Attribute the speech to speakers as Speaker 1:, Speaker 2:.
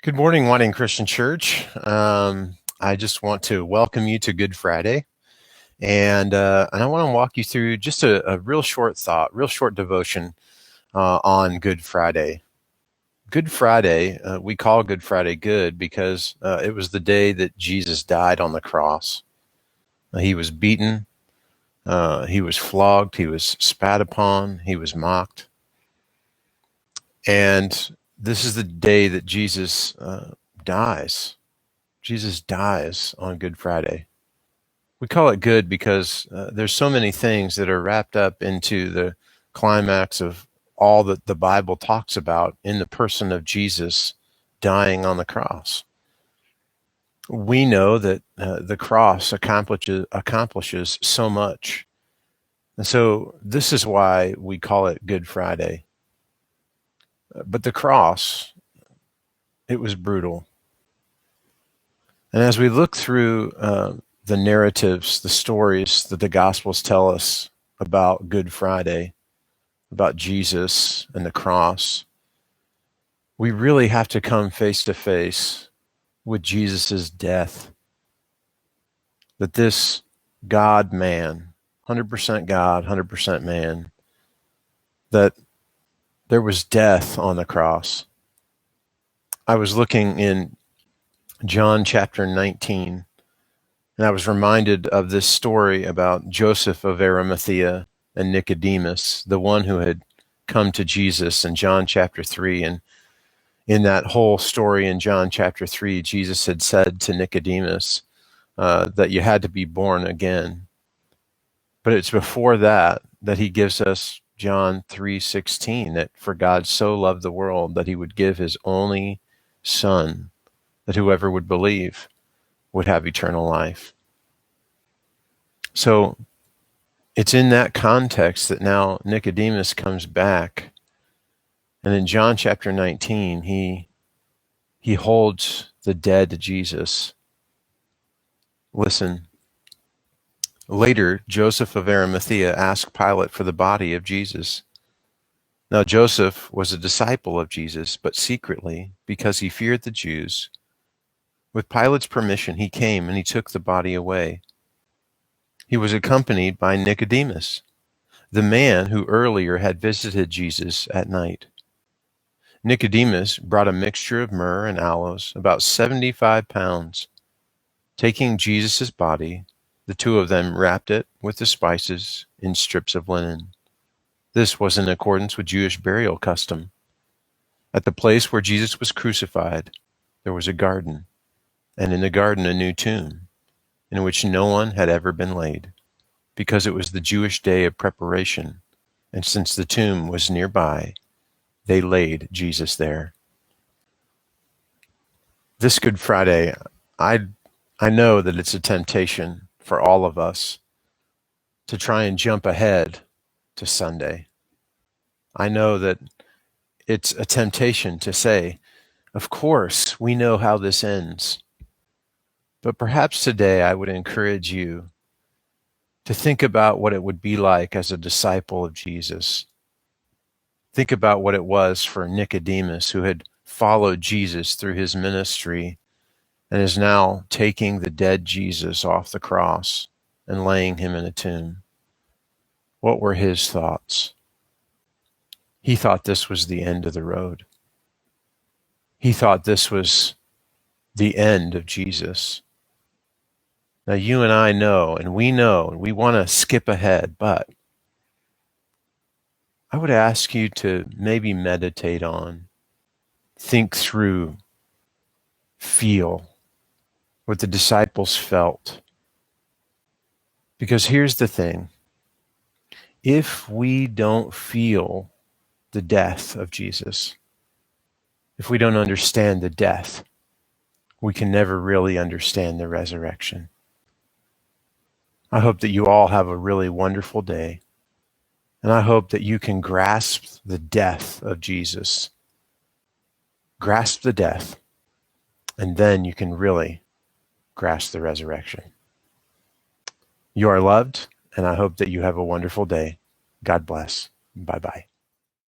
Speaker 1: Good morning, Whiting Christian Church. I just want to welcome you to Good Friday, and I want to walk you through just a real short thought, real short devotion on Good Friday. Good Friday, we call Good Friday good because it was the day that Jesus died on the cross. He was beaten, he was flogged, he was spat upon, he was mocked, and this is the day that Jesus dies. Jesus dies on Good Friday. We call it good because there's so many things that are wrapped up into the climax of all that the Bible talks about in the person of Jesus dying on the cross. We know that the cross accomplishes so much. And so this is why we call it Good Friday. But the cross, it was brutal. And as we look through the narratives, the stories that the Gospels tell us about Good Friday, about Jesus and the cross, we really have to come face to face with Jesus' death. That this God man, 100% God, 100% man, that there was death on the cross. I was looking in John chapter 19, and I was reminded of this story about Joseph of Arimathea and Nicodemus, the one who had come to Jesus in John chapter 3. And in that whole story in John chapter 3, Jesus had said to Nicodemus that you had to be born again. But it's before that he gives us John 3:16, that for God so loved the world that he would give his only Son, that whoever would believe would have eternal life. So it's in that context that now Nicodemus comes back, and in John chapter 19, he holds the dead Jesus. Listen. Later, Joseph of Arimathea asked Pilate for the body of Jesus. Now Joseph was a disciple of Jesus, but secretly, because he feared the Jews. With Pilate's permission, he came and he took the body away. He was accompanied by Nicodemus, the man who earlier had visited Jesus at night. Nicodemus brought a mixture of myrrh and aloes, about 75 pounds. Taking Jesus' body, the two of them wrapped it with the spices in strips of linen. This was in accordance with Jewish burial custom. At the place where Jesus was crucified, there was a garden, and in the garden a new tomb, in which no one had ever been laid, because it was the Jewish day of preparation, and since the tomb was nearby, they laid Jesus there. This Good Friday, I know that it's a temptation for all of us to try and jump ahead to Sunday. I know that it's a temptation to say, of course, we know how this ends. But perhaps today I would encourage you to think about what it would be like as a disciple of Jesus. Think about what it was for Nicodemus, who had followed Jesus through his ministry and is now taking the dead Jesus off the cross and laying him in a tomb. What were his thoughts? He thought this was the end of the road. He thought this was the end of Jesus. Now you and I know, and we want to skip ahead, but I would ask you to maybe meditate on, think through, feel what the disciples felt. Because here's the thing. If we don't feel the death of Jesus, if we don't understand the death, we can never really understand the resurrection. I hope that you all have a really wonderful day, and I hope that you can grasp the death of Jesus. Grasp the death, and then you can really grasp the resurrection. You are loved, and I hope that you have a wonderful day. God bless. Bye-bye.